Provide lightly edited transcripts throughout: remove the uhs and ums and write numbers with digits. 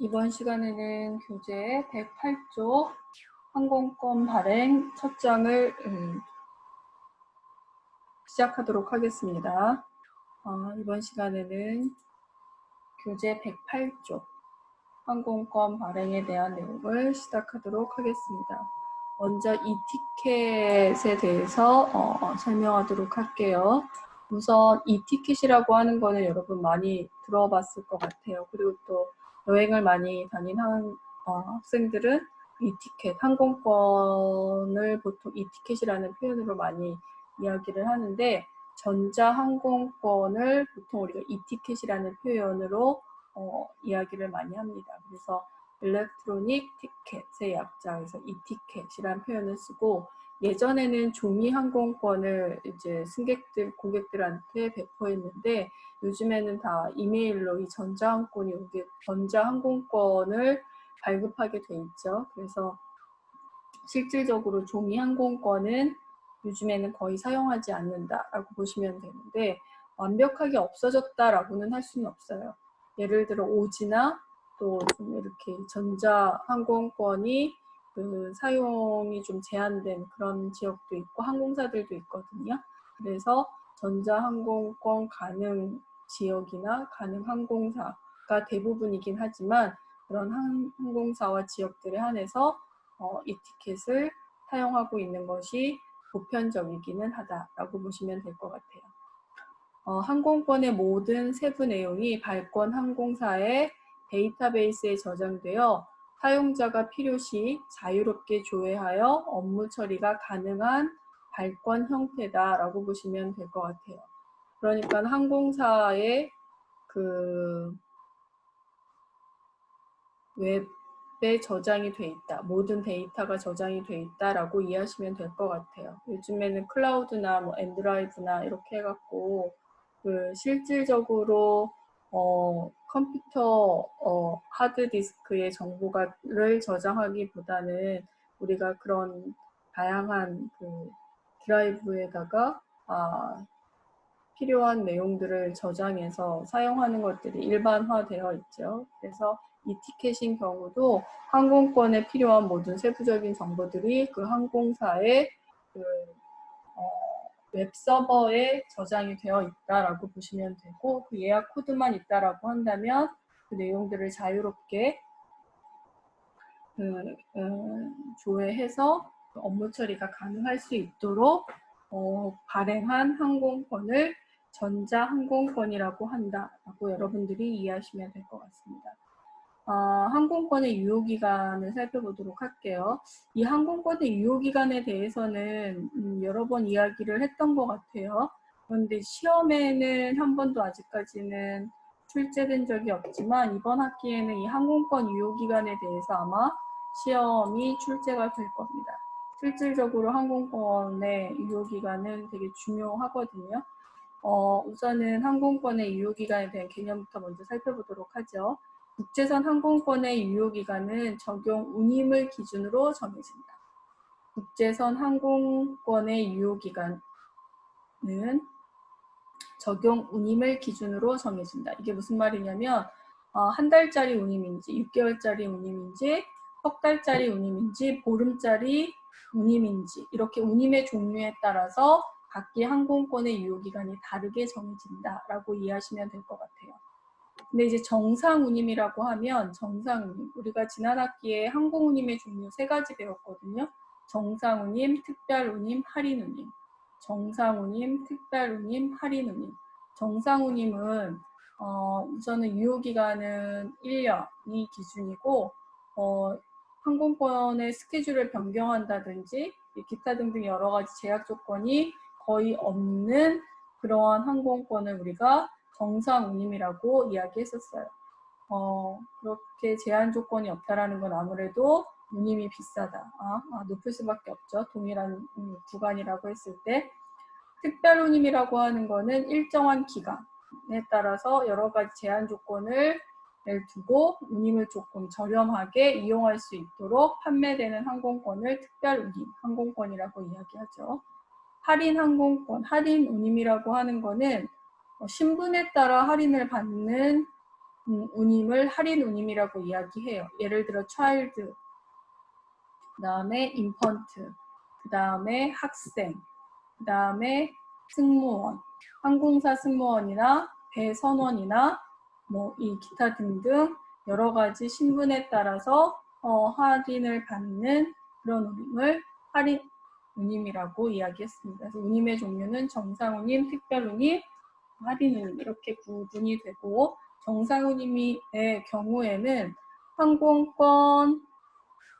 이번 시간에는 교재 108쪽 항공권 발행 첫 장을 시작하도록 하겠습니다. 이번 시간에는 교재 108쪽 항공권 발행에 대한 내용을 시작하도록 하겠습니다. 먼저 이티켓에 대해서 설명하도록 할게요. 우선 이티켓이라고 하는 거는 여러분 많이 들어봤을 것 같아요. 그리고 또 여행을 많이 다닌 학생들은 이티켓, 항공권을 보통 이티켓이라는 표현으로 많이 이야기를 하는데, 전자항공권을 보통 우리가 이티켓이라는 표현으로 이야기를 많이 합니다. 그래서 일렉트로닉 티켓의 약자에서 이티켓이라는 표현을 쓰고, 예전에는 종이 항공권을 이제 승객들, 고객들한테 배포했는데, 요즘에는 다 이메일로 이 전자항공권을 발급하게 돼 있죠. 그래서 실질적으로 종이 항공권은 요즘에는 거의 사용하지 않는다라고 보시면 되는데, 완벽하게 없어졌다라고는 할 수는 없어요. 예를 들어 오지나 또 좀 이렇게 전자항공권이 사용이 좀 제한된 그런 지역도 있고 항공사들도 있거든요. 그래서 전자항공권 가능 지역이나 가능 항공사가 대부분이긴 하지만, 그런 항공사와 지역들에 한해서 이 티켓을 사용하고 있는 것이 보편적이기는 하다라고 보시면 될 것 같아요. 항공권의 모든 세부 내용이 발권 항공사의 데이터베이스에 저장되어 사용자가 필요시 자유롭게 조회하여 업무 처리가 가능한 발권 형태다라고 보시면 될 것 같아요. 그러니까 항공사의 웹에 저장이 돼 있다, 모든 데이터가 저장이 돼 있다라고 이해하시면 될 것 같아요. 요즘에는 클라우드나 뭐 엔드라이브나 이렇게 해갖고 실질적으로 컴퓨터 하드디스크에 정보를 저장하기보다는 우리가 그런 다양한 드라이브에다가 필요한 내용들을 저장해서 사용하는 것들이 일반화되어 있죠. 그래서 이티켓인 경우도 항공권에 필요한 모든 세부적인 정보들이 그 항공사의 웹서버에 저장이 되어 있다라고 보시면 되고, 그 예약 코드만 있다라고 한다면 그 내용들을 자유롭게 조회해서 업무 처리가 가능할 수 있도록 발행한 항공권을 전자항공권이라고 한다라고 여러분들이 이해하시면 될 것 같습니다. 항공권의 유효기간을 살펴보도록 할게요. 이 항공권의 유효기간에 대해서는 여러 번 이야기를 했던 것 같아요. 그런데 시험에는 한 번도 아직까지는 출제된 적이 없지만, 이번 학기에는 이 항공권 유효기간에 대해서 아마 시험이 출제가 될 겁니다. 실질적으로 항공권의 유효기간은 되게 중요하거든요. 우선은 항공권의 유효기간에 대한 개념부터 먼저 살펴보도록 하죠. 국제선 항공권의 유효기간은 적용 운임을 기준으로 정해진다. 국제선 항공권의 유효기간은 적용 운임을 기준으로 정해진다. 이게 무슨 말이냐면 한 달짜리 운임인지 6개월짜리 운임인지 석 달짜리 운임인지 보름짜리 운임인지, 이렇게 운임의 종류에 따라서 각기 항공권의 유효기간이 다르게 정해진다라고 이해하시면 될 것 같아요. 근데 이제 정상운임이라고 하면, 정상운임, 우리가 지난 학기에 항공운임의 종류 3가지 배웠거든요. 정상운임, 특별운임, 할인운임. 정상운임, 특별운임, 할인운임. 정상운임은 우선은 유효기간은 1년이 기준이고, 항공권의 스케줄을 변경한다든지 기타 등등 여러 가지 제약 조건이 거의 없는 그러한 항공권을 우리가 정상운임이라고 이야기했었어요. 그렇게 제한 조건이 없다라는 건 아무래도 운임이 비싸다, 높을 수밖에 없죠. 동일한 구간이라고 했을 때. 특별운임이라고 하는 거는 일정한 기간에 따라서 여러 가지 제한 조건을 두고 운임을 조금 저렴하게 이용할 수 있도록 판매되는 항공권을 특별운임, 항공권이라고 이야기하죠. 할인 항공권, 할인 운임이라고 하는 거는 신분에 따라 할인을 받는 운임을 할인 운임이라고 이야기해요. 예를 들어 child, 그 다음에 infant, 그 다음에 학생, 그 다음에 승무원, 항공사 승무원이나 배선원이나 뭐 이 기타 등등 여러 가지 신분에 따라서 할인을 받는 그런 운임을 할인 운임이라고 이야기했습니다. 그래서 운임의 종류는 정상운임, 특별운임, 할인운임 이렇게 구분이 되고, 정상운임의 경우에는 항공권,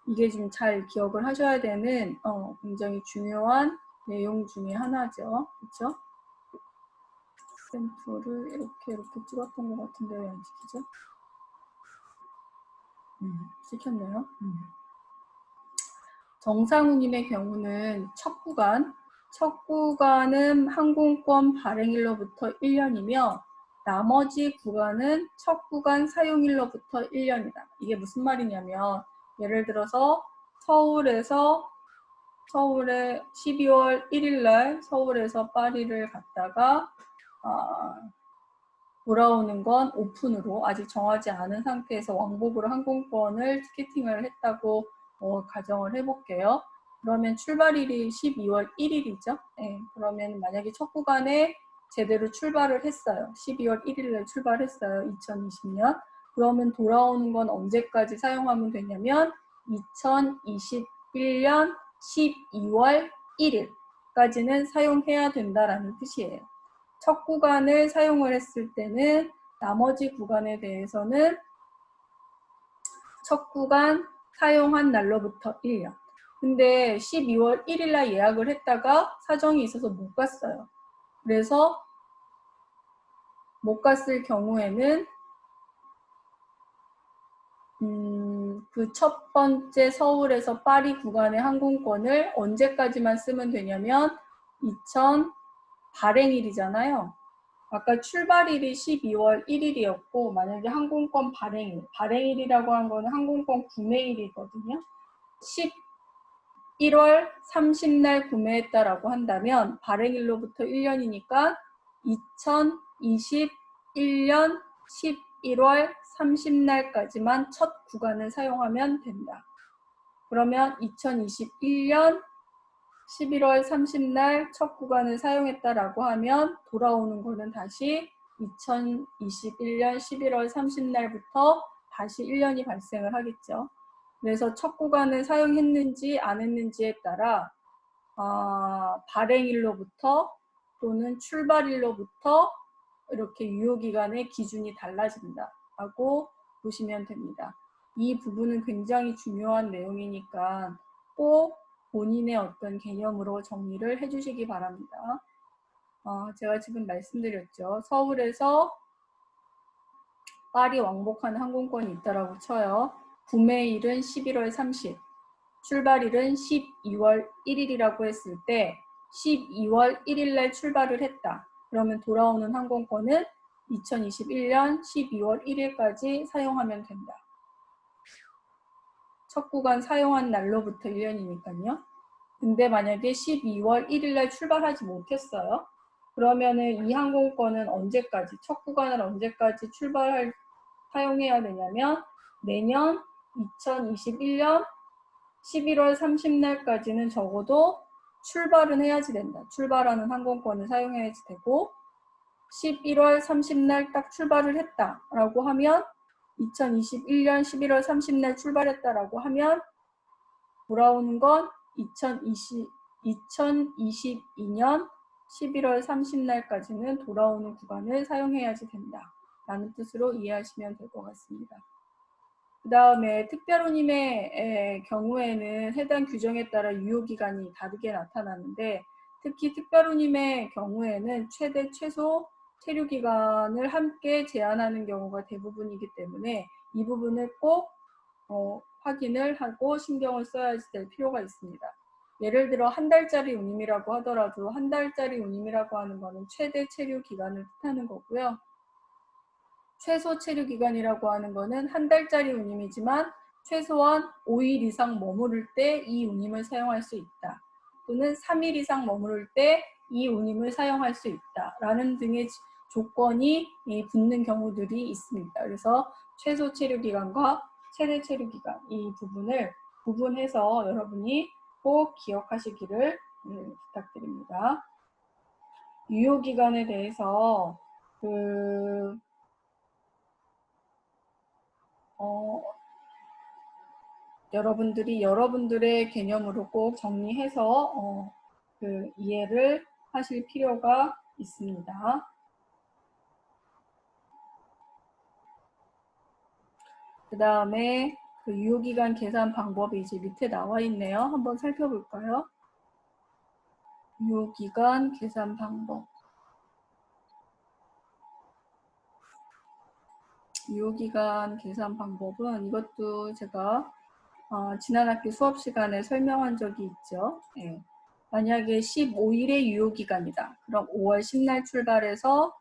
이게 좀 잘 기억을 하셔야 되는 굉장히 중요한 내용 중에 하나죠. 그렇죠? 스탬프를 이렇게 찍었던 것 같은데 왜 안 찍히죠? 찍혔네요. 정상운임의 경우는 첫 구간은 항공권 발행일로부터 1년이며 나머지 구간은 첫 구간 사용일로부터 1년이다. 이게 무슨 말이냐면 예를 들어서 서울에 12월 1일 날 서울에서 파리를 갔다가 돌아오는 건 오픈으로 아직 정하지 않은 상태에서 왕복으로 항공권을 티켓팅을 했다고 가정을 해볼게요. 그러면 출발일이 12월 1일이죠. 네, 그러면 만약에 첫 구간에 제대로 출발을 했어요. 12월 1일에 출발했어요. 2020년. 그러면 돌아오는 건 언제까지 사용하면 되냐면 2021년 12월 1일까지는 사용해야 된다라는 뜻이에요. 첫 구간을 사용을 했을 때는 나머지 구간에 대해서는 첫 구간 사용한 날로부터 1년. 근데 12월 1일 날 예약을 했다가 사정이 있어서 못 갔어요. 그래서 못 갔을 경우에는 그 첫 번째 서울에서 파리 구간의 항공권을 언제까지만 쓰면 되냐면 발행일이잖아요. 아까 출발일이 12월 1일이었고 만약에 항공권 발행일이라고 한 거는 항공권 구매일이거든요. 11월 30날 구매했다라고 한다면 발행일로부터 1년이니까 2021년 11월 30날까지만 첫 구간을 사용하면 된다. 그러면 2021년 11월 30날 첫 구간을 사용했다라고 하면 돌아오는 거는 다시 2021년 11월 30날부터 다시 1년이 발생을 하겠죠. 그래서 첫 구간을 사용했는지 안 했는지에 따라 발행일로부터 또는 출발일로부터 이렇게 유효기간의 기준이 달라진다라고 보시면 됩니다. 이 부분은 굉장히 중요한 내용이니까 꼭 본인의 어떤 개념으로 정리를 해주시기 바랍니다. 제가 지금 말씀드렸죠. 서울에서 파리 왕복하는 항공권이 있다라고 쳐요. 구매일은 11월 30, 출발일은 12월 1일이라고 했을 때 12월 1일 날 출발을 했다. 그러면 돌아오는 항공권은 2021년 12월 1일까지 사용하면 된다. 첫 구간 사용한 날로부터 1년이니까요. 근데 만약에 12월 1일 날 출발하지 못했어요. 그러면은 이 항공권은 언제까지, 첫 구간을 언제까지 사용해야 되냐면 내년 2021년 11월 30날까지는 적어도 출발은 해야지 된다. 출발하는 항공권을 사용해야지 되고 11월 30날 딱 출발을 했다라고 하면 2021년 11월 30날 출발했다라고 하면 돌아오는 건 2022년 11월 30날까지는 돌아오는 구간을 사용해야지 된다. 라는 뜻으로 이해하시면 될 것 같습니다. 그 다음에 특별운임의 경우에는 해당 규정에 따라 유효기간이 다르게 나타나는데 특히 특별운임의 경우에는 최소 체류기간을 함께 제한하는 경우가 대부분이기 때문에 이 부분을 꼭 확인을 하고 신경을 써야 될 필요가 있습니다. 예를 들어 한 달짜리 운임이라고 하더라도 한 달짜리 운임이라고 하는 것은 최대 체류 기간을 뜻하는 거고요. 최소 체류 기간이라고 하는 것은 한 달짜리 운임이지만 최소한 5일 이상 머무를 때 이 운임을 사용할 수 있다. 또는 3일 이상 머무를 때 이 운임을 사용할 수 있다. 라는 등의 조건이 붙는 경우들이 있습니다. 그래서 최소 체류 기간과 최대 체류 기간 이 부분을 구분해서 여러분이 꼭 기억하시기를 부탁드립니다. 유효 기간에 대해서 여러분들이 여러분들의 개념으로 꼭 정리해서 이해를 하실 필요가 있습니다. 그 다음에 그 유효기간 계산 방법이 이제 밑에 나와 있네요. 한번 살펴볼까요? 유효기간 계산 방법. 유효기간 계산 방법은 이것도 제가 지난 학기 수업 시간에 설명한 적이 있죠. 네. 만약에 15일의 유효기간이다. 그럼 5월 10날 출발해서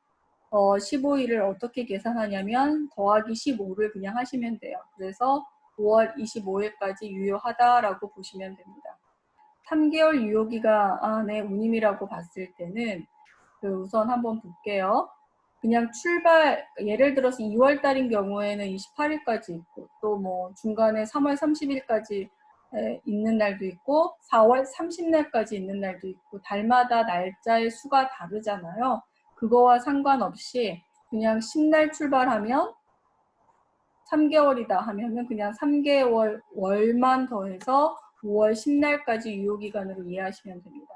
15일을 어떻게 계산하냐면 더하기 15를 그냥 하시면 돼요. 그래서 5월 25일까지 유효하다라고 보시면 됩니다. 3개월 유효기간의 운임이라고 봤을 때는 우선 한번 볼게요. 그냥 출발, 예를 들어서 2월 달인 경우에는 28일까지 있고 또 뭐 중간에 3월 30일까지 있는 날도 있고 4월 30날까지 있는 날도 있고 달마다 날짜의 수가 다르잖아요. 그거와 상관없이 그냥 10날 출발하면 3개월이다 하면은 그냥 3개월 월만 더해서 5월 10날까지 유효기간으로 이해하시면 됩니다.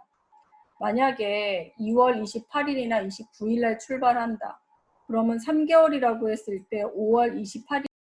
만약에 2월 28일이나 29일 날 출발한다. 그러면 3개월이라고 했을 때 5월 28일